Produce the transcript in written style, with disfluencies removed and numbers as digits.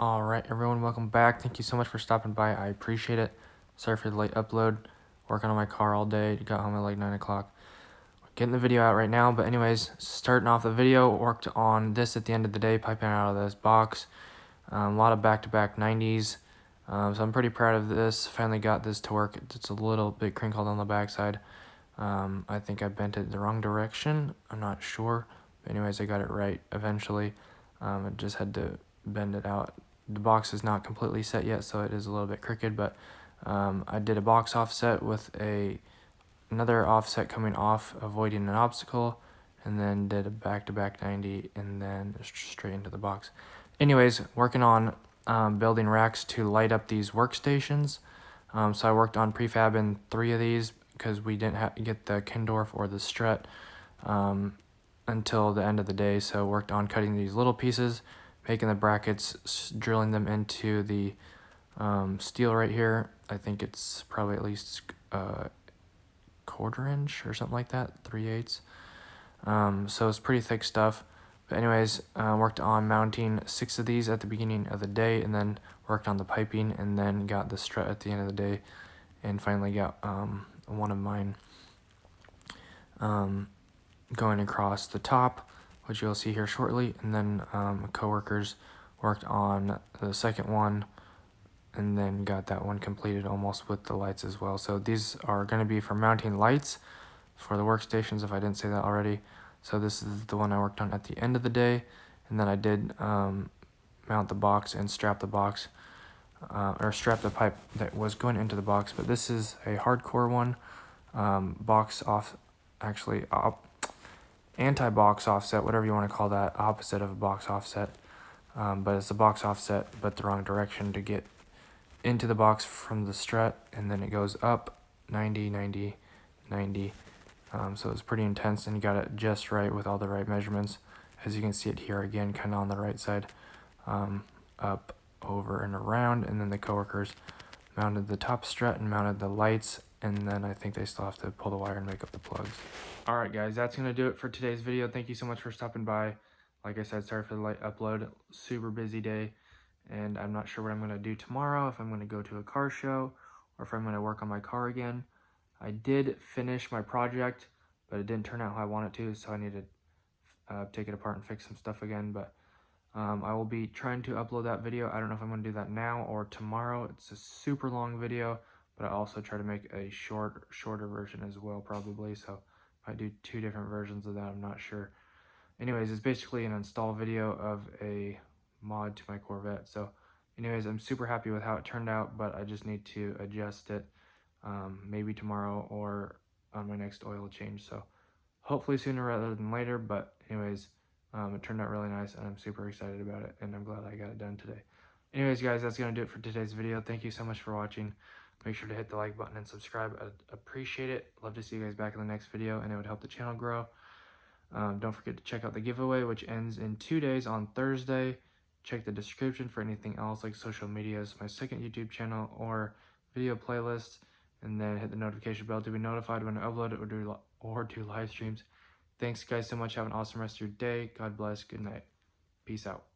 All right, everyone, welcome back. Thank you so much for stopping by. I appreciate it. Sorry for the late upload. Working on my car all day. Got home at like 9 o'clock. Getting the video out right now. But anyways, starting off the video, worked on this at the end of the day, piping out of this box. A lot of back-to-back 90s. So I'm pretty proud of this. Finally got this to work. It's a little bit crinkled on the backside. I think I bent it the wrong direction. I'm not sure. But anyways, I got it right eventually. I just had to bend it out. The box is not completely set yet, so it is a little bit crooked, but I did a box offset with another offset coming off, avoiding an obstacle, and then did a back-to-back 90 and then straight into the box. Anyways, working on building racks to light up these workstations. So I worked on prefabbing 3 of these because we didn't get the Kindorf or the Strut until the end of the day. So worked on cutting these little pieces, making the brackets, drilling them into the steel right here. I think it's probably at least quarter inch or something like that, 3/8. So it's pretty thick stuff. But anyways, worked on mounting 6 of these at the beginning of the day, and then worked on the piping, and then got the strut at the end of the day, and finally got one of mine going across the top, which you'll see here shortly, and then coworkers worked on the second one, and then got that one completed almost with the lights as well. So these are going to be for mounting lights for the workstations, if I didn't say that already. So this is the one I worked on at the end of the day, and then I did mount the box and strap the box, or strap the pipe that was going into the box. But this is a hardcore one, box off, actually anti-box offset, whatever you want to call that, opposite of a box offset. But it's a box offset, but the wrong direction to get into the box from the strut, and then it goes up 90, 90, 90. So it's pretty intense, and you got it just right with all the right measurements. As you can see it here again, kind of on the right side, up, over, and around. And then the coworkers mounted the top strut and mounted the lights, and then I think they still have to pull the wire and make up the plugs. All right, guys, that's going to do it for today's video. Thank you so much for stopping by. Like I said, sorry for the late upload. Super busy day, and I'm not sure what I'm going to do tomorrow, if I'm going to go to a car show or if I'm going to work on my car again. I did finish my project, but it didn't turn out how I want it to, so I need to take it apart and fix some stuff again. But I will be trying to upload that video. I don't know if I'm going to do that now or tomorrow. It's a super long video, but I also try to make a shorter version as well, probably. So I do 2 different versions of that, I'm not sure. Anyways, it's basically an install video of a mod to my Corvette. So anyways, I'm super happy with how it turned out, but I just need to adjust it maybe tomorrow or on my next oil change. So hopefully sooner rather than later. But anyways, it turned out really nice, and I'm super excited about it, and I'm glad I got it done today. Anyways, guys, that's going to do it for today's video. Thank you so much for watching. Make sure to hit the like button and subscribe. I'd appreciate it. Love to see you guys back in the next video, and it would help the channel grow. Don't forget to check out the giveaway, which ends in 2 days on Thursday. Check the description for anything else like social medias, my second YouTube channel, or video playlists, and then hit the notification bell to be notified when I upload it or do live streams. Thanks, guys, so much. Have an awesome rest of your day. God bless. Good night. Peace out.